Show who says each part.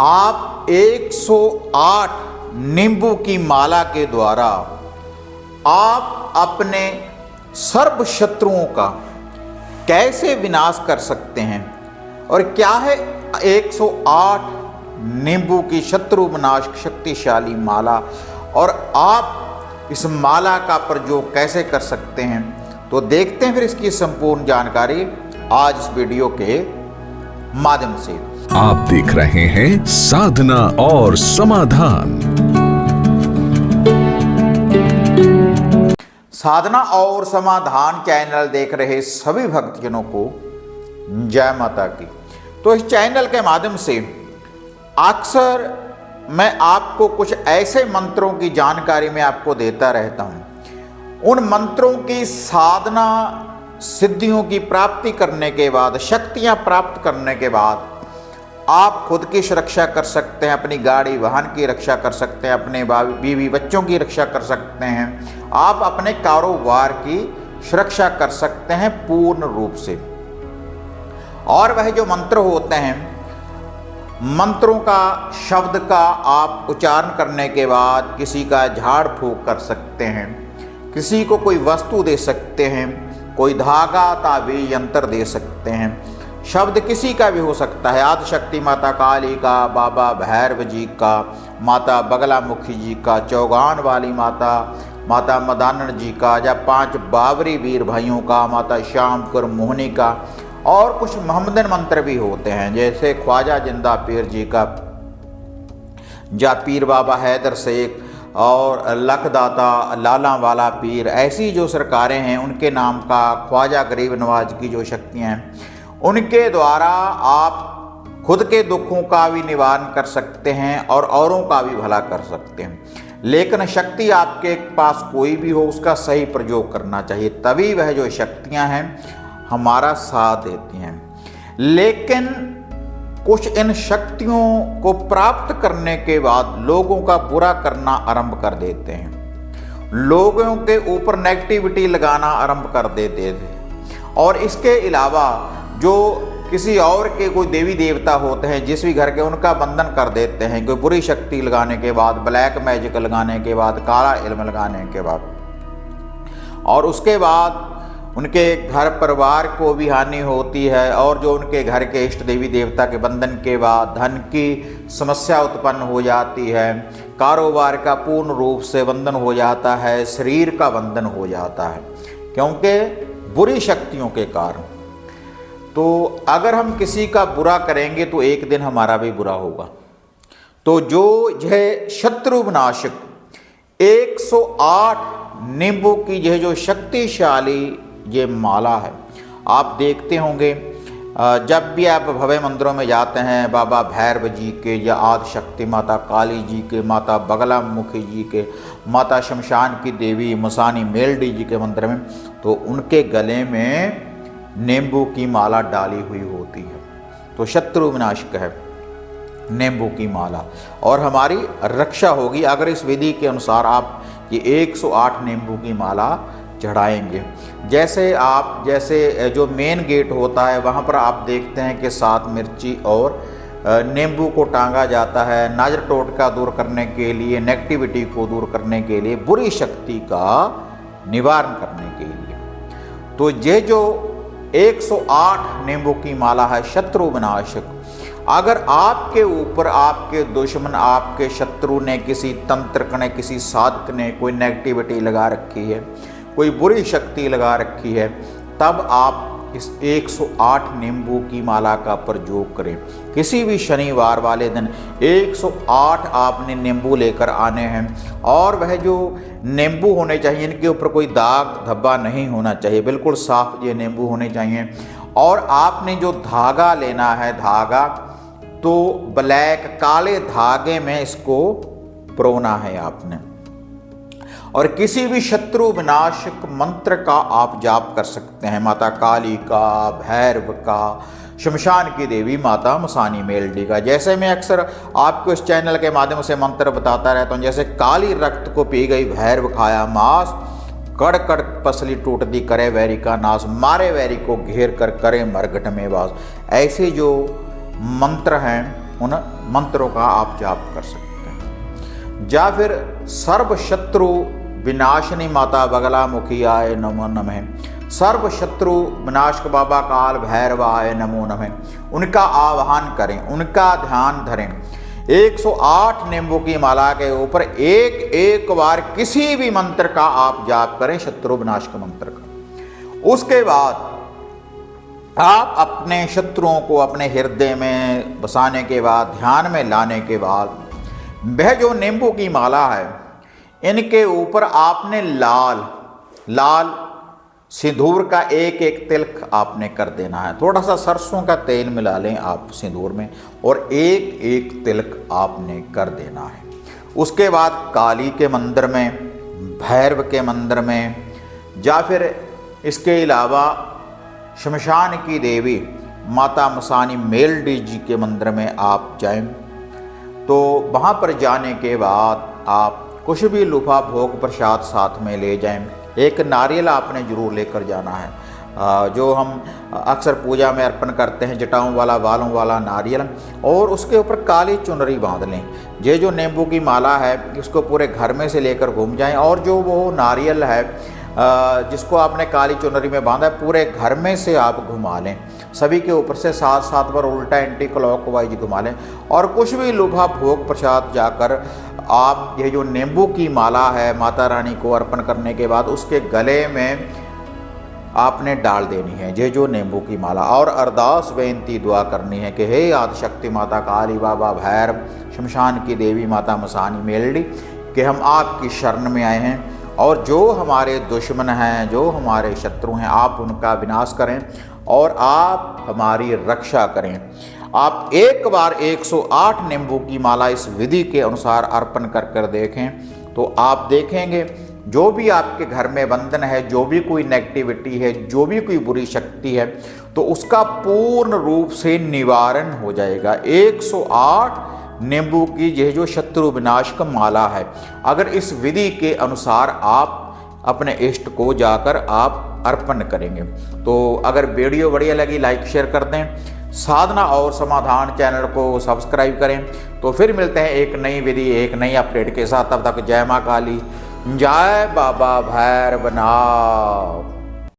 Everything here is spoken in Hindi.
Speaker 1: आप 108 नींबू की माला के द्वारा आप अपने सर्व शत्रुओं का कैसे विनाश कर सकते हैं और क्या है 108 नींबू की शत्रु विनाश शक्तिशाली माला और आप इस माला का प्रयोग कैसे कर सकते हैं, तो देखते हैं फिर इसकी संपूर्ण जानकारी आज इस वीडियो के माध्यम से।
Speaker 2: आप देख रहे हैं साधना और समाधान।
Speaker 1: साधना और समाधान चैनल देख रहे सभी भक्तजनों को जय माता की। तो इस चैनल के माध्यम से अक्सर मैं आपको कुछ ऐसे मंत्रों की जानकारी मैं आपको देता रहता हूं। उन मंत्रों की साधना सिद्धियों की प्राप्ति करने के बाद, शक्तियां प्राप्त करने के बाद आप खुद की सुरक्षा कर सकते हैं, अपनी गाड़ी वाहन की रक्षा कर सकते हैं, अपने बीवी बच्चों की रक्षा कर सकते हैं, आप अपने कारोबार की सुरक्षा कर सकते हैं पूर्ण रूप से। और वह जो मंत्र होते हैं, मंत्रों का शब्द का आप उच्चारण करने के बाद किसी का झाड़ फूंक कर सकते हैं, किसी को कोई वस्तु दे सकते हैं, कोई धागा ताबीज यंत्र दे सकते हैं। शब्द किसी का भी हो सकता है, आदिशक्ति माता काली का, बाबा भैरव जी का, माता बगलामुखी जी का, चौगान वाली माता, माता मदानन जी का, या 5 बाबरी वीर भाइयों का, माता श्यामपुर मोहनी का। और कुछ मोहम्मदन मंत्र भी होते हैं जैसे ख्वाजा जिंदा पीर जी का, या पीर बाबा हैदर शेख और लखदाता लाला वाला पीर, ऐसी जो सरकारें हैं उनके नाम का, ख्वाजा गरीब नवाज की जो शक्तियाँ हैं उनके द्वारा आप खुद के दुखों का भी निवारण कर सकते हैं और औरों का भी भला कर सकते हैं। लेकिन शक्ति आपके पास कोई भी हो उसका सही प्रयोग करना चाहिए, तभी वह जो शक्तियां हैं हमारा साथ देती हैं। लेकिन कुछ इन शक्तियों को प्राप्त करने के बाद लोगों का बुरा करना आरंभ कर देते हैं, लोगों के ऊपर नेगेटिविटी लगाना आरंभ कर देते थे। और इसके अलावा जो किसी और के कोई देवी देवता होते हैं जिस भी घर के, उनका बंधन कर देते हैं कोई बुरी शक्ति लगाने के बाद, ब्लैक मैजिक लगाने के बाद, काला इल्म लगाने के बाद। और उसके बाद उनके घर परिवार को भी हानि होती है और जो उनके घर के इष्ट देवी देवता के बंधन के बाद धन की समस्या उत्पन्न हो जाती है, कारोबार का पूर्ण रूप से बंधन हो जाता है, शरीर का बंधन हो जाता है, क्योंकि बुरी शक्तियों के कारण। तो अगर हम किसी का बुरा करेंगे तो एक दिन हमारा भी बुरा होगा। तो जो यह शत्रु विनाशक 108 नींबू की यह जो शक्तिशाली ये माला है, आप देखते होंगे जब भी आप भव्य मंदिरों में जाते हैं, बाबा भैरव जी के या आदिशक्ति माता काली जी के, माता बगलामुखी जी के, माता शमशान की देवी मसानी मेलडी जी के मंदिर में, तो उनके गले में नींबू की माला डाली हुई होती है। तो शत्रु विनाशक है नींबू की माला और हमारी रक्षा होगी अगर इस विधि के अनुसार आप ये 108 नींबू की माला चढ़ाएंगे। जैसे जो मेन गेट होता है वहाँ पर आप देखते हैं कि 7 मिर्ची और नींबू को टांगा जाता है, नजर टोटका दूर करने के लिए, नेगेटिविटी को दूर करने के लिए, बुरी शक्ति का निवारण करने के लिए। तो ये जो 108 नींबू की माला है शत्रु विनाशक, अगर आपके ऊपर आपके दुश्मन, आपके शत्रु ने, किसी तंत्र ने, किसी साधक ने कोई नेगेटिविटी लगा रखी है, कोई बुरी शक्ति लगा रखी है, तब आप इस 108 नींबू की माला का प्रयोग करें। किसी भी शनिवार वाले दिन 108 आपने नींबू लेकर आने हैं और वह जो नींबू होने चाहिए, इनके ऊपर कोई दाग धब्बा नहीं होना चाहिए, बिल्कुल साफ ये नींबू होने चाहिए। और आपने जो धागा लेना है, धागा तो ब्लैक काले धागे में इसको परोना है आपने। और किसी भी शत्रु विनाशक मंत्र का आप जाप कर सकते हैं, माता काली का, भैरव का, शमशान की देवी माता मसानी मेलडी का। जैसे मैं अक्सर आपको इस चैनल के माध्यम से मंत्र बताता रहता हूँ, जैसे काली रक्त को पी गई भैरव खाया मांस, कड़ कड़ पसली टूट दी करे वैरी का नाश, मारे वैरी को घेर कर करे मरघट में वास। ऐसे जो मंत्र हैं उन मंत्रों का आप जाप कर सकते हैं। या फिर सर्व शत्रु विनाशिनी माता बगलामुखी आय नमो नमः, सर्व शत्रु विनाशक बाबा काल भैरवाय नमो नमः, उनका आह्वान करें, उनका ध्यान धरें। 108 नींबू की माला के ऊपर एक एक बार किसी भी मंत्र का आप जाप करें, शत्रु विनाशक मंत्र का। उसके बाद आप अपने शत्रुओं को अपने हृदय में बसाने के बाद, ध्यान में लाने के बाद, वह जो नींबू की माला है इनके ऊपर आपने लाल लाल सिंदूर का एक एक तिलक आपने कर देना है। थोड़ा सा सरसों का तेल मिला लें आप सिंदूर में और एक एक तिलक आपने कर देना है। उसके बाद काली के मंदिर में, भैरव के मंदिर में, या फिर इसके अलावा शमशान की देवी माता मसानी मेलडी जी के मंदिर में आप जाएं। तो वहाँ पर जाने के बाद आप कुछ भी लुफा भोग प्रसाद साथ में ले जाएं। एक नारियल आपने जरूर लेकर जाना है, जो हम अक्सर पूजा में अर्पण करते हैं, जटाओं वाला, बालों वाला नारियल, और उसके ऊपर काली चुनरी बांध लें। ये जो नींबू की माला है इसको पूरे घर में से लेकर घूम जाएं, और जो वो नारियल है जिसको आपने काली चुनरी में बांधा है, पूरे घर में से आप घुमा लें, सभी के ऊपर से 7-7 बार उल्टा एंटी क्लॉकवाइज घुमा लें। और कुछ भी लुभा भोग प्रसाद जाकर आप ये जो नींबू की माला है माता रानी को अर्पण करने के बाद उसके गले में आपने डाल देनी है ये जो नींबू की माला, और अरदास बेनती दुआ करनी है कि हे आदिशक्ति माता काली, बाबा भैरव, शमशान की देवी माता मसानी मेलडी, कि हम आपकी शरण में आए हैं, और जो हमारे दुश्मन हैं, जो हमारे शत्रु हैं, आप उनका विनाश करें और आप हमारी रक्षा करें। आप एक बार 108 नींबू की माला इस विधि के अनुसार अर्पण कर देखें, तो आप देखेंगे जो भी आपके घर में बंधन है, जो भी कोई नेगेटिविटी है, जो भी कोई बुरी शक्ति है, तो उसका पूर्ण रूप से निवारण हो जाएगा। 108 नींबू की यह जो शत्रु विनाशक माला है, अगर इस विधि के अनुसार आप अपने इष्ट को जाकर आप अर्पण करेंगे। तो अगर वीडियो बढ़िया लगी लाइक शेयर कर दें, साधना और समाधान चैनल को सब्सक्राइब करें। तो फिर मिलते हैं एक नई विधि, एक नई अपडेट के साथ। तब तक जय माँ काली, जय बाबा भैरवनाथ।